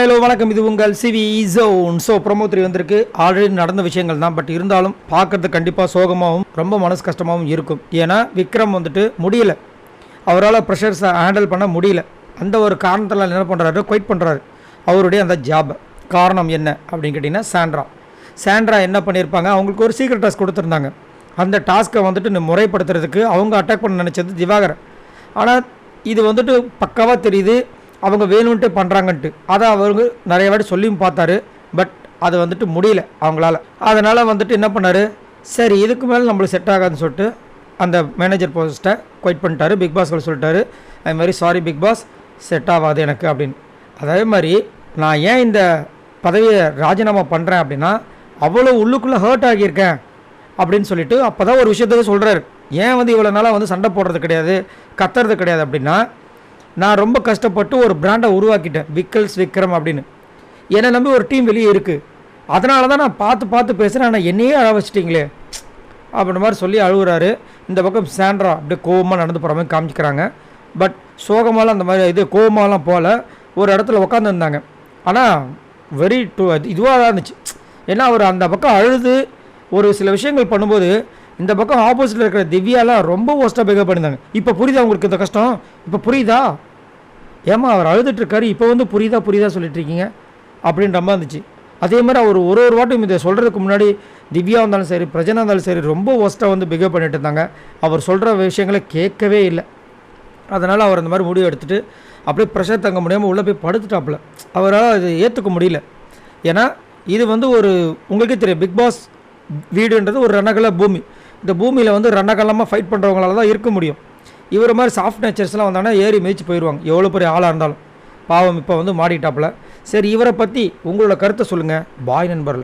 Hello வணக்கம். இது உங்கள் சிவி ஜோன். ஸோ ப்ரோமோ 3 வந்திருக்கு. ஆல்ரெடி நடந்த விஷயங்கள் தான். பட் இருந்தாலும் பார்க்கறது கண்டிப்பாக சோகமாகவும் ரொம்ப மனசு கஷ்டமாகவும் இருக்கும். ஏன்னா விக்ரம் வந்துட்டு முடியல, அவரால் ப்ரெஷர்ஸை ஹேண்டில் பண்ண முடியல. அந்த ஒரு காரணத்தில் என்ன பண்ணுறாரு, குவைட் பண்ணுறாரு அவருடைய அந்த ஜாபை. காரணம் என்ன அப்படின்னு கேட்டிங்கன்னா சாண்ட்ரா என்ன பண்ணியிருப்பாங்க, அவங்களுக்கு ஒரு சீக்ரெட் டாஸ்க் கொடுத்துருந்தாங்க. அந்த டாஸ்க்கை வந்துட்டு முறைப்படுத்துறதுக்கு அவங்க அட்டாக் பண்ண நினச்சது திவாகர். ஆனால் இது வந்துட்டு பக்காவாக தெரியுது அவங்க வேணும்ன்ட்டு பண்ணுறாங்கன்ட்டு. அதை அவங்க நிறைய வாட்டி சொல்லியும் பார்த்தாரு. பட் அது வந்துட்டு முடியல அவங்களால. அதனால் வந்துட்டு என்ன பண்ணார், சரி இதுக்கு மேலே நம்மளுக்கு செட் ஆகாதுன்னு சொல்லிட்டு அந்த மேனேஜர் போஸ்ட்டை குவைட் பண்ணிட்டாரு. பிக் பாஸ் சொல்லிட்டாரு, அது மாதிரி சாரி பிக் பாஸ், செட் ஆகாது எனக்கு அப்படின்னு. அதே மாதிரி நான் ஏன் இந்த பதவியை ராஜினாமா பண்ணுறேன் அப்படின்னா, அவ்வளோ உள்ளுக்குள்ளே ஹர்ட் ஆகியிருக்கேன் அப்படின்னு சொல்லிட்டு அப்போ தான் ஒரு விஷயத்த சொல்கிறாரு. ஏன் இவ்வளோ நாளாக சண்டை போடுறது கிடையாது, கத்துறது கிடையாது அப்படின்னா, நான் ரொம்ப கஷ்டப்பட்டு ஒரு பிராண்டை உருவாக்கிட்டேன், விக்ரம் அப்படின்னு. என்னை நம்பி ஒரு டீம் வெளியே இருக்குது. அதனால தான் நான் பார்த்து பேசுகிறேன். ஆனால் என்னையே அழ வச்சிட்டிங்களே அப்படின்ற மாதிரி சொல்லி அழுகுறாரு. இந்த பக்கம் சாண்ட்ரா அப்படியே கோவமாக நடந்து போகிற மாதிரி காமிச்சிக்கிறாங்க. பட் சோகமாலாம் அந்த மாதிரி கோவமாலாம் போகல, ஒரு இடத்துல உட்காந்துருந்தாங்க. ஆனால் வெரி இதுவாக தான் இருந்துச்சு. ஏன்னா அவர் அந்த பக்கம் அழுது ஒரு சில விஷயங்கள் பண்ணும்போது, இந்த பக்கம் ஆப்போசிட்டில் இருக்கிற திவ்யாலாம் ரொம்ப ஒஸ்ட்டாக பிகேவ் பண்ணியிருந்தாங்க. இப்போ புரியுதா உங்களுக்கு இந்த கஷ்டம்? இப்போ புரியுதா? ஏமா அவர் அழுதுட்டுருக்காரு, இப்போ புரியுதா சொல்லிட்டுருக்கீங்க அப்படின்ற மாதிரி இருந்துச்சு. அதே மாதிரி அவர் ஒரு வாட்டும் இதை சொல்கிறதுக்கு முன்னாடி திவ்யா இருந்தாலும் சரி, பிரஜனா இருந்தாலும் சரி, ரொம்ப ஒஸ்ட்டாக பிகேவ் பண்ணிட்டு இருந்தாங்க. அவர் சொல்கிற விஷயங்களை கேட்கவே இல்லை. அதனால் அவர் அந்த மாதிரி முடிவு எடுத்துகிட்டு அப்படியே ப்ரெஷர் தங்க முடியாமல் உள்ளே போய் படுத்துட்டாப்புல. அவரால் இது ஏற்றுக்க முடியல. ஏன்னா இது ஒரு உங்களுக்கே தெரியும், பிக் பாஸ் வீடுன்றது ஒரு ரணகல பூமி. இந்த பூமியில் ரணகலமாக ஃபைட் பண்ணுறவங்களால தான் இருக்க முடியும். இவர் மாதிரி சாஃப்ட் நேச்சர்ஸ்லாம் வந்தாங்கன்னா ஏறி மிதிச்சு போயிடுவாங்க, எவ்வளோ பெரிய ஆளாக இருந்தாலும். பாவம் இப்போ மாடிட்டாப்புல. சரி, இவரை பற்றி உங்களோட கருத்தை சொல்லுங்கள். பாய் நண்பர்கள்.